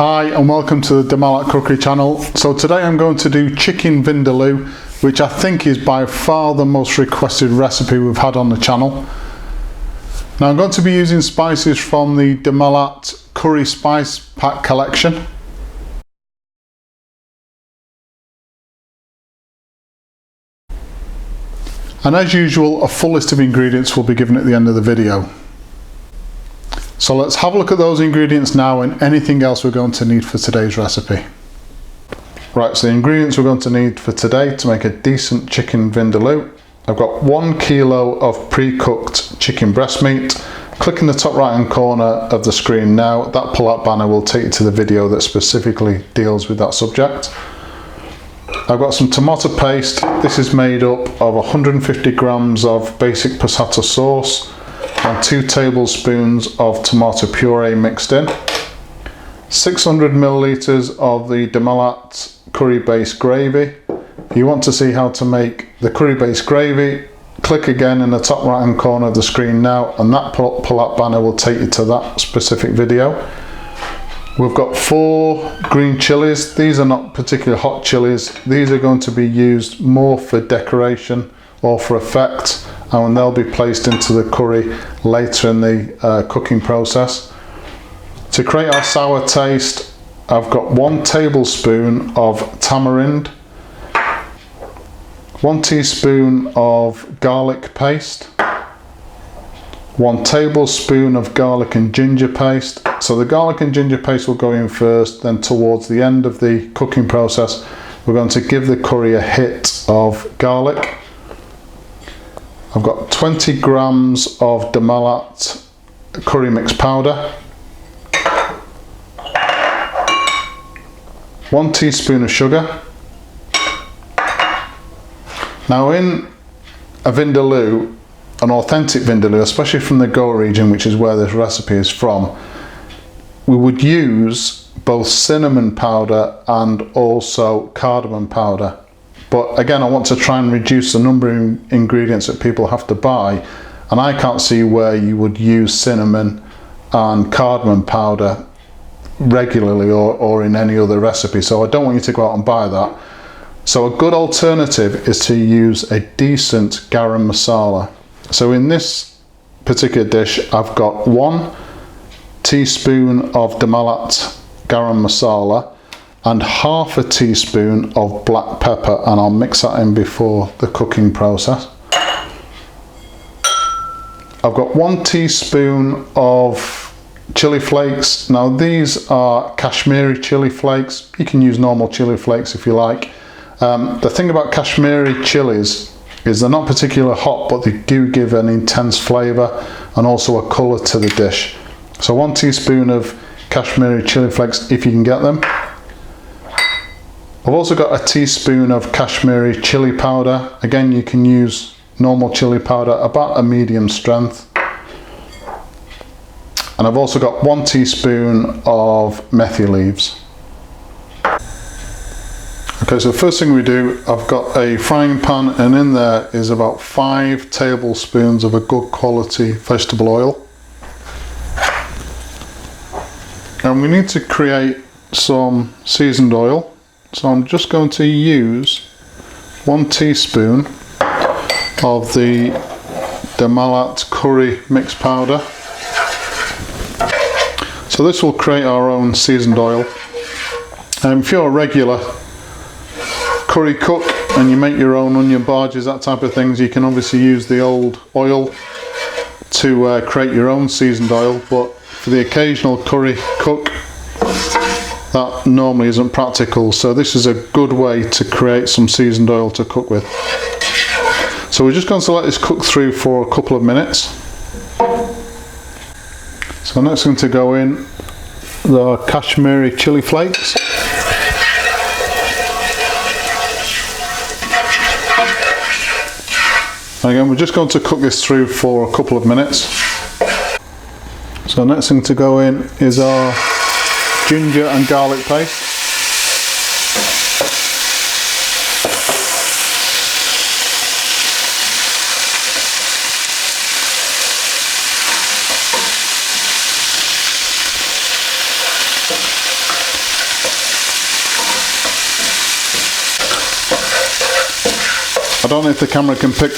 Hi and welcome to the Malat cookery channel. So today I'm going to do chicken vindaloo, which I think is by far the most requested recipe we've had on the channel. Now I'm going to be using spices from the Malat curry spice pack collection. And as usual, a full list of ingredients will be given at the end of the video. So let's have a look at those ingredients now and anything else we're going to need for today's recipe. Right, so the ingredients we're going to need for today to make a decent chicken vindaloo. I've got 1 kilo of pre-cooked chicken breast meat. Click in the top right hand corner of the screen now. That pull-up banner will take you to the video that specifically deals with that subject. I've got some tomato paste. This is made up of 150 grams of basic passata sauce and 2 tablespoons of tomato puree mixed in. 600 milliliters of the Malat curry based gravy. If you want to see how to make the curry based gravy, click again in the top right hand corner of the screen now, and that pull-up banner will take you to that specific video. We've got 4 green chilies. These are not particularly hot chilies. These are going to be used more for decoration or for effect, and they'll be placed into the curry later in the cooking process. To create our sour taste, I've got 1 tablespoon of tamarind, 1 teaspoon of garlic paste, 1 tablespoon of garlic and ginger paste. So the garlic and ginger paste will go in first, then towards the end of the cooking process we're going to give the curry a hit of garlic. I've got 20 grams of Malat curry mix powder, 1 teaspoon of sugar. Now in a vindaloo, an authentic vindaloo, especially from the Goan region, which is where this recipe is from, we would use both cinnamon powder and also cardamom powder. But again, I want to try and reduce the number of ingredients that people have to buy, and I can't see where you would use cinnamon and cardamom powder regularly or in any other recipe, so I don't want you to go out and buy that. So a good alternative is to use a decent garam masala. So in this particular dish I've got 1 teaspoon of Malat garam masala and half a teaspoon of black pepper, and I'll mix that in before the cooking process. I've got 1 teaspoon of chili flakes. Now these are Kashmiri chili flakes. You can use normal chili flakes if you like. The thing about Kashmiri chilies is they're not particularly hot, but they do give an intense flavour and also a colour to the dish. So 1 teaspoon of Kashmiri chili flakes if you can get them. I've also got a teaspoon of Kashmiri chili powder. Again, you can use normal chili powder, about a medium strength. And I've also got 1 teaspoon of methi leaves. Okay, so the first thing we do, I've got a frying pan, and in there is about 5 tablespoons of a good quality vegetable oil. And we need to create some seasoned oil. So I'm just going to use 1 teaspoon of the Malat curry mix powder. So this will create our own seasoned oil. If you're a regular curry cook and you make your own onion barges, that type of things, you can obviously use the old oil to create your own seasoned oil, but for the occasional curry cook, that normally isn't practical, so this is a good way to create some seasoned oil to cook with. So we're just going to let this cook through for a couple of minutes. So next going to go in the Kashmiri chili flakes. Again, we're just going to cook this through for a couple of minutes. So next thing to go in is our ginger and garlic paste. don't know if the camera can pick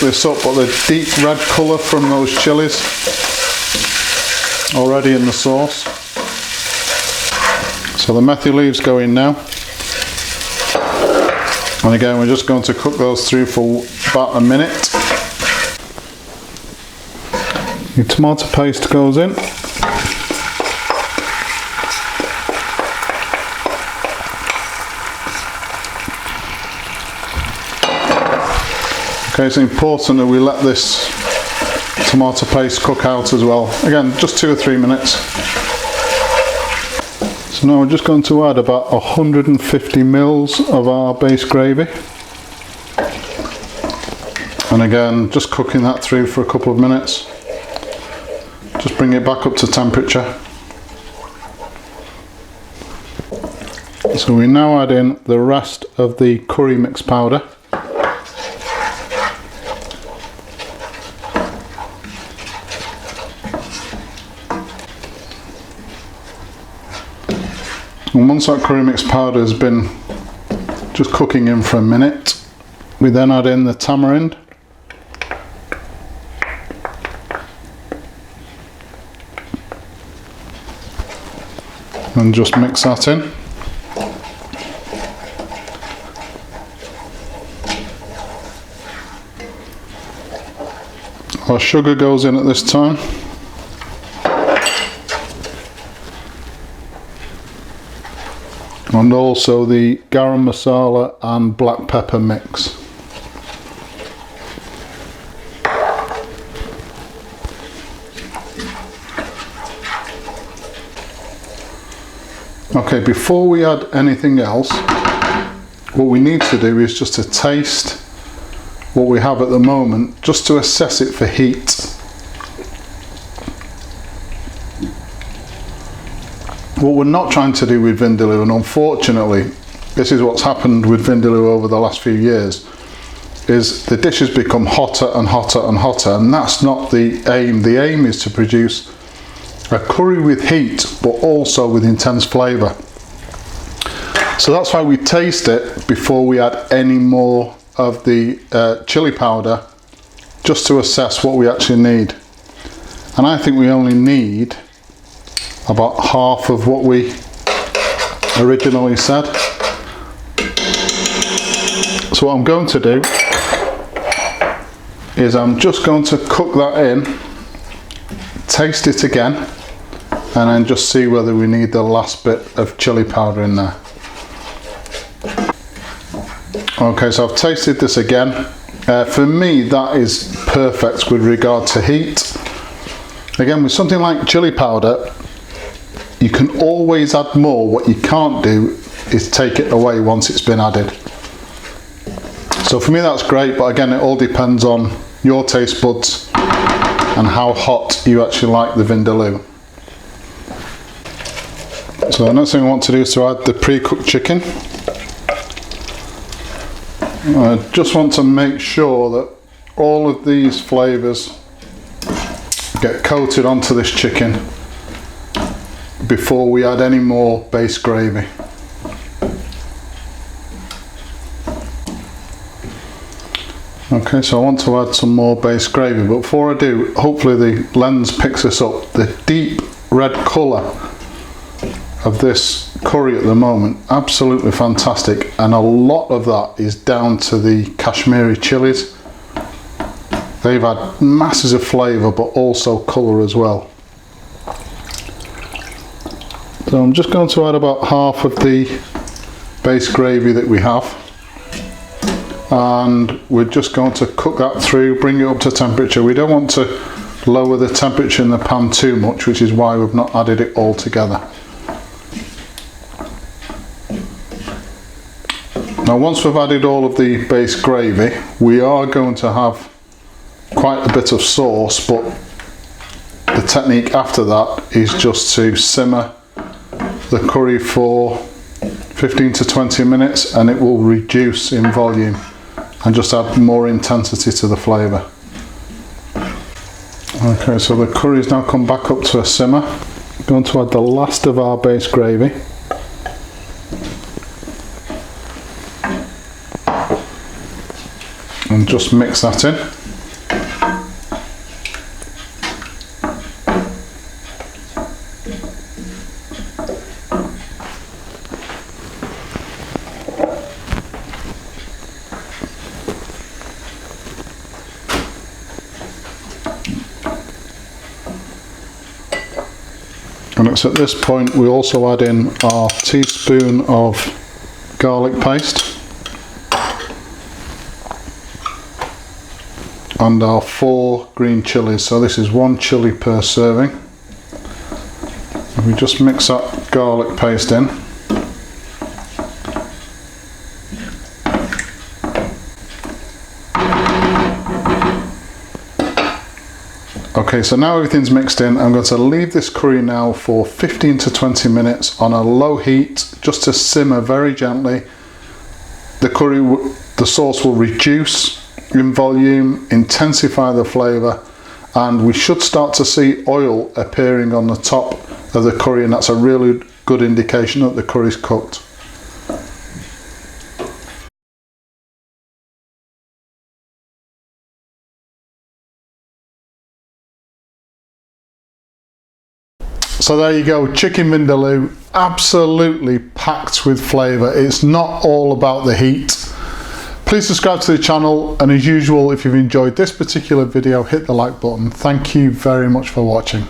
this up, but the deep red colour from those chilies already in the sauce. So the methi leaves go in now. And again, we're just going to cook those through for about a minute. Your tomato paste goes in. Okay, it's important that we let this tomato paste cook out as well. Again, just 2 or 3 minutes. So now we're just going to add about 150 mils of our base gravy. And again, just cooking that through for a couple of minutes. Just bring it back up to temperature. So we now add in the rest of the curry mix powder. And once that curry mix powder has been just cooking in for a minute, we then add in the tamarind. And just mix that in. Our sugar goes in at this time. And also the garam masala and black pepper mix. Okay, before we add anything else, what we need to do is just to taste what we have at the moment, just to assess it for heat. What we're not trying to do with Vindaloo, and unfortunately this is what's happened with Vindaloo over the last few years, is the dish has become hotter and hotter and hotter, and that's not the aim. The aim is to produce a curry with heat but also with intense flavour. So that's why we taste it before we add any more of the chili powder, just to assess what we actually need. And I think we only need about half of what we originally said. So what I'm going to do is I'm just going to cook that in, taste it again, and then just see whether we need the last bit of chili powder in there. Okay, so I've tasted this again. For me, that is perfect with regard to heat. Again, with something like chili powder, you can always add more. What you can't do is take it away once it's been added. So for me that's great, but again it all depends on your taste buds and how hot you actually like the Vindaloo. So the next thing I want to do is to add the pre-cooked chicken. I just want to make sure that all of these flavours get coated onto this chicken before we add any more base gravy. Okay, so I want to add some more base gravy, but before I do, hopefully the lens picks this up. The deep red colour of this curry at the moment, absolutely fantastic, and a lot of that is down to the Kashmiri chilies. They've had masses of flavour but also colour as well. So I'm just going to add about half of the base gravy that we have, and we're just going to cook that through, bring it up to temperature. We don't want to lower the temperature in the pan too much, which is why we've not added it all together. Now once we've added all of the base gravy, we are going to have quite a bit of sauce, but the technique after that is just to simmer the curry for 15 to 20 minutes and it will reduce in volume and just add more intensity to the flavour. Okay, so the curry's now come back up to a simmer. I'm going to add the last of our base gravy. and just mix that in. And it's at this point we also add in our teaspoon of garlic paste and our 4 green chilies. So this is 1 chili per serving. And we just mix that garlic paste in. Okay, so now everything's mixed in. I'm going to leave this curry now for 15 to 20 minutes on a low heat, just to simmer very gently. The sauce will reduce in volume, intensify the flavour, and we should start to see oil appearing on the top of the curry, and that's a really good indication that the curry's cooked. So there you go, chicken vindaloo, absolutely packed with flavour. It's not all about the heat. Please subscribe to the channel, and as usual, if you've enjoyed this particular video, hit the like button. Thank you very much for watching.